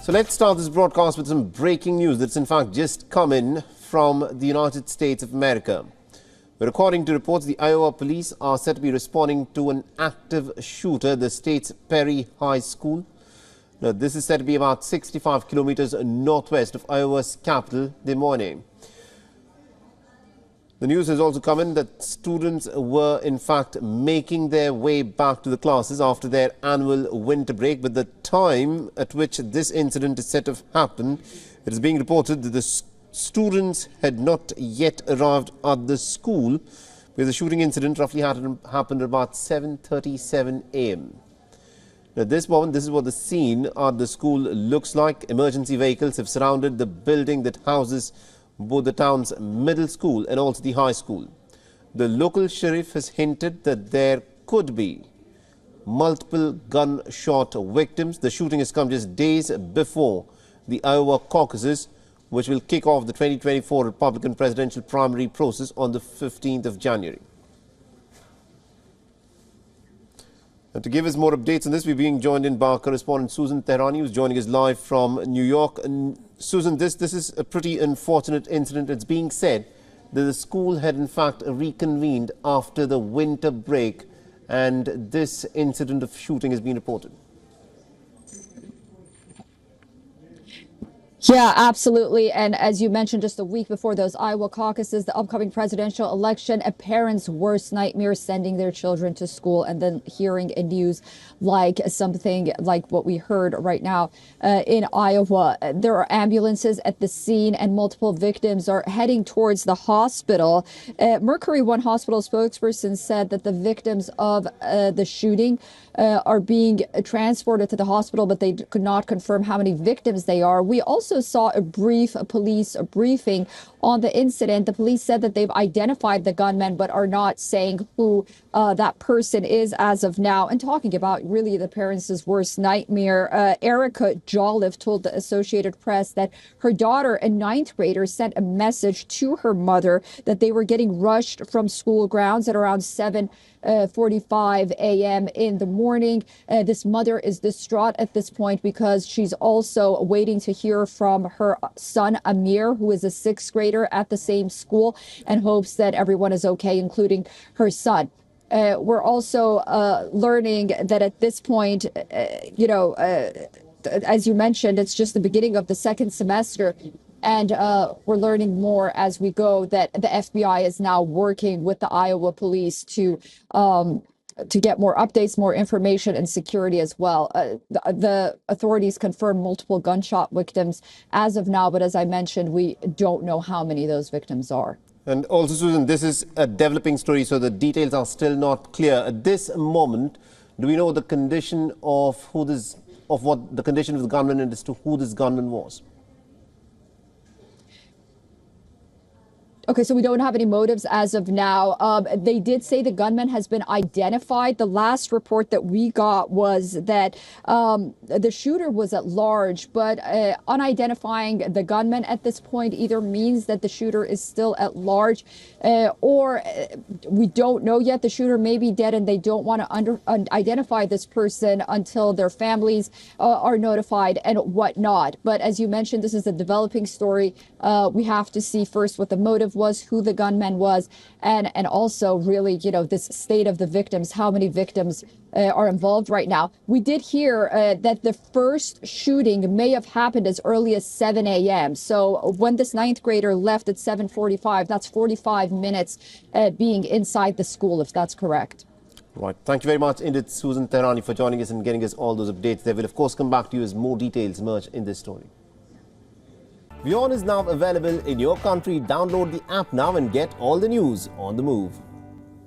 So let's start this broadcast with some breaking news that's in fact just come in from the United States of America. But according to reports, the Iowa police are said to be responding to an active shooter at the state's Perry High School. Now, this is said to be about 65 kilometers northwest of Iowa's capital, Des Moines. The news has also come in that students were in fact making their way back to the classes after their annual winter break. But the time at which this incident is said to have happened, it is being reported that the students had not yet arrived at the school, where the shooting incident roughly happened at about 7:37 a.m. Now, at this moment, this is what the scene at the school looks like. Emergency vehicles have surrounded the building that houses both the town's middle school and also the high school. The local sheriff has hinted that there could be multiple gunshot victims. The shooting has come just days before the Iowa caucuses, which will kick off the 2024 Republican presidential primary process on the 15th of January. And to give us more updates on this, we're being joined in by our correspondent Susan Tehrani, who's joining us live from New York. And Susan, this is a pretty unfortunate incident. It's being said that the school had in fact reconvened after the winter break, and this incident of shooting has been reported. Yeah, absolutely. And as you mentioned, just a week before those Iowa caucuses, the upcoming presidential election, a parent's worst nightmare, sending their children to school and then hearing a news like something like what we heard right now in Iowa. There are ambulances at the scene and multiple victims are heading towards the hospital. Mercury One Hospital spokesperson said that the victims of the shooting are being transported to the hospital, but they could not confirm how many victims they are. We also saw a brief police briefing on the incident. The police said that they've identified the gunman, but are not saying who that person is as of now. And talking about really the parents' worst nightmare, Erica Jolliffe told the Associated Press that her daughter, a ninth grader, sent a message to her mother that they were getting rushed from school grounds at around 7:45 a.m. in the morning. This mother is distraught at this point because she's also waiting to hear from her son, Amir, who is a sixth grader at the same school, and hopes that everyone is okay, including her son. We're also learning that at this point, as you mentioned, it's just the beginning of the second semester. And we're learning more as we go that the FBI is now working with the Iowa police to get more updates, more information, and security as well. The authorities confirmed multiple gunshot victims as of now, but as I mentioned, we don't know how many those victims are. And also, Susan, this is a developing story, so the details are still not clear. At this moment, do we know the condition of what the condition of the gunman and as to who this gunman was? Okay, so we don't have any motives as of now. They did say the gunman has been identified. The last report that we got was that the shooter was at large, but unidentifying the gunman at this point either means that the shooter is still at large or we don't know yet. The shooter may be dead and they don't want to identify this person until their families are notified and whatnot. But as you mentioned, this is a developing story. We have to see first what the motive was, who the gunman was, and also really, this state of the victims, how many victims are involved right now. We did hear that the first shooting may have happened as early as 7 a.m. So when this ninth grader left at 7:45, that's 45 minutes being inside the school, if that's correct. Right. Thank you very much, indeed, Susan Tehrani, for joining us and getting us all those updates. They will, of course, come back to you as more details emerge in this story. WION is now available in your country. Download the app now and get all the news on the move.